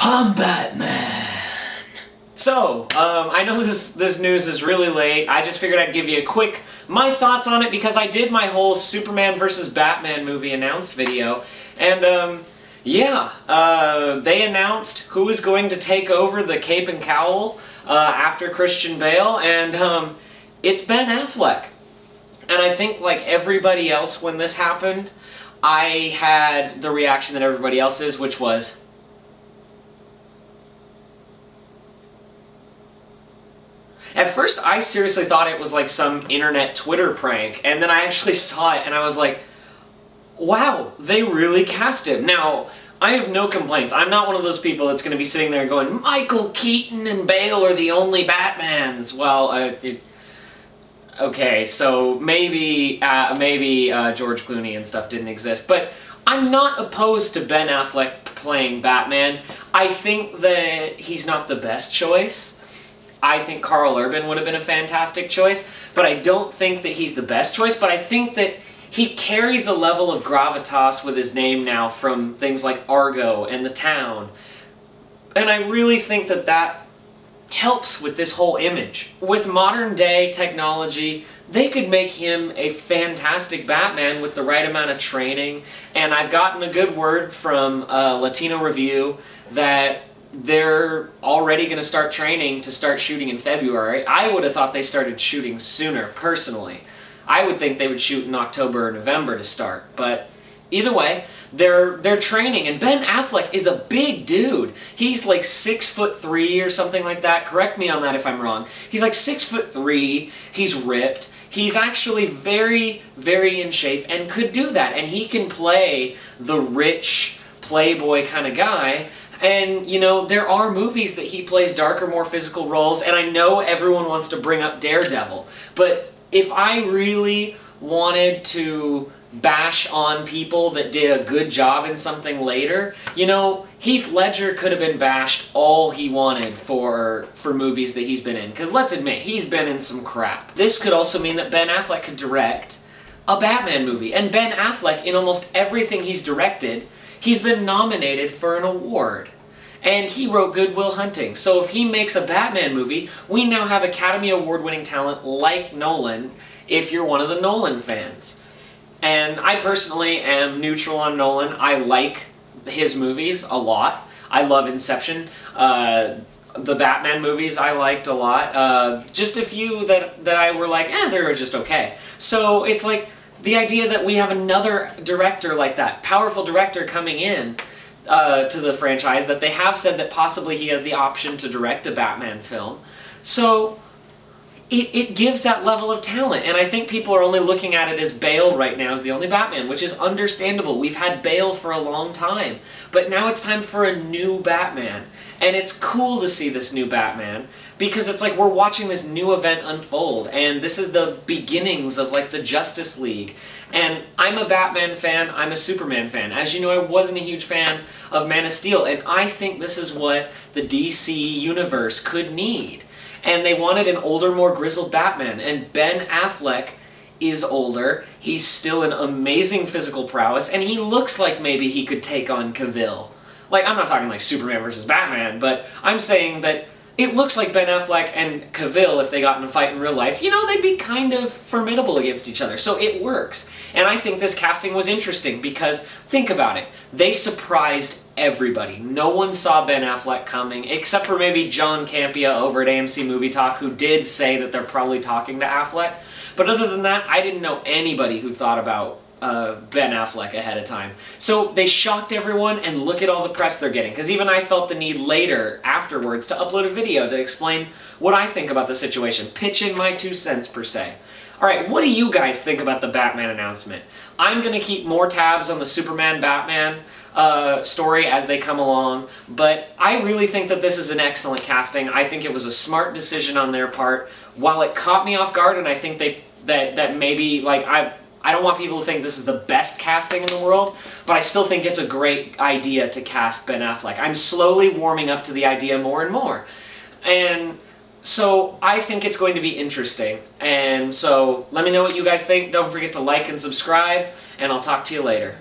I'm Batman. So, I know this news is really late. I just figured I'd give you my thoughts on it because I did my whole Superman vs. Batman movie announced video. And, yeah, they announced who is going to take over the cape and cowl after Christian Bale, and it's Ben Affleck. And I think, like everybody else when this happened, I had the reaction that everybody else is, which was, at first, I seriously thought it was like some internet Twitter prank, and then I actually saw it and I was like, wow, they really cast him. Now, I have no complaints. I'm not one of those people that's going to be sitting there going, Michael Keaton and Bale are the only Batmans. Well, okay, so maybe George Clooney and stuff didn't exist, but I'm not opposed to Ben Affleck playing Batman. I think that he's not the best choice. I think Karl Urban would have been a fantastic choice, but I don't think that he's the best choice, but I think that he carries a level of gravitas with his name now from things like Argo and The Town, and I really think that that helps with this whole image. With modern day technology, they could make him a fantastic Batman with the right amount of training, and I've gotten a good word from Latino Review that they're already going to start training to start shooting in February. I would have thought they started shooting sooner, personally. I would think they would shoot in October or November to start, but either way, they're training, and Ben Affleck is a big dude. He's like 6'3" or something like that. Correct me on that if I'm wrong. He's like 6'3", he's ripped. He's actually very, very in shape and could do that, and he can play the rich playboy kind of guy. And, you know, there are movies that he plays darker, more physical roles, and I know everyone wants to bring up Daredevil, but if I really wanted to bash on people that did a good job in something later, you know, Heath Ledger could have been bashed all he wanted for movies that he's been in, because let's admit, he's been in some crap. This could also mean that Ben Affleck could direct a Batman movie, and Ben Affleck, in almost everything he's directed, he's been nominated for an award. And he wrote Good Will Hunting. So if he makes a Batman movie, we now have Academy Award-winning talent like Nolan, if you're one of the Nolan fans. And I personally am neutral on Nolan. I like his movies a lot. I love Inception. The Batman movies I liked a lot. Just a few that I were like, they were just okay. So it's like the idea that we have another director like that, powerful director coming in to the franchise, that they have said that possibly he has the option to direct a Batman film. So it gives that level of talent, and I think people are only looking at it as Bale right now as the only Batman, which is understandable. We've had Bale for a long time, but now it's time for a new Batman. And it's cool to see this new Batman, because it's like we're watching this new event unfold, and this is the beginnings of like the Justice League. And I'm a Batman fan, I'm a Superman fan. As you know, I wasn't a huge fan of Man of Steel, and I think this is what the DC universe could need. And they wanted an older, more grizzled Batman, and Ben Affleck is older, he's still an amazing physical prowess, and he looks like maybe he could take on Cavill. Like, I'm not talking like Superman versus Batman, but I'm saying that it looks like Ben Affleck and Cavill, if they got in a fight in real life, you know, they'd be kind of formidable against each other. So it works. And I think this casting was interesting because, think about it, they surprised everybody. No one saw Ben Affleck coming, except for maybe John Campea over at AMC Movie Talk, who did say that they're probably talking to Affleck. But other than that, I didn't know anybody who thought about Ben Affleck ahead of time. So they shocked everyone, and look at all the press they're getting, because even I felt the need later, afterwards, to upload a video to explain what I think about the situation. Pitch in my 2 cents, per se. Alright, what do you guys think about the Batman announcement? I'm going to keep more tabs on the Superman-Batman story as they come along, but I really think that this is an excellent casting. I think it was a smart decision on their part. While it caught me off guard, and I think that maybe, like, I don't want people to think this is the best casting in the world, but I still think it's a great idea to cast Ben Affleck. I'm slowly warming up to the idea more and more. And so I think it's going to be interesting. And so let me know what you guys think. Don't forget to like and subscribe, and I'll talk to you later.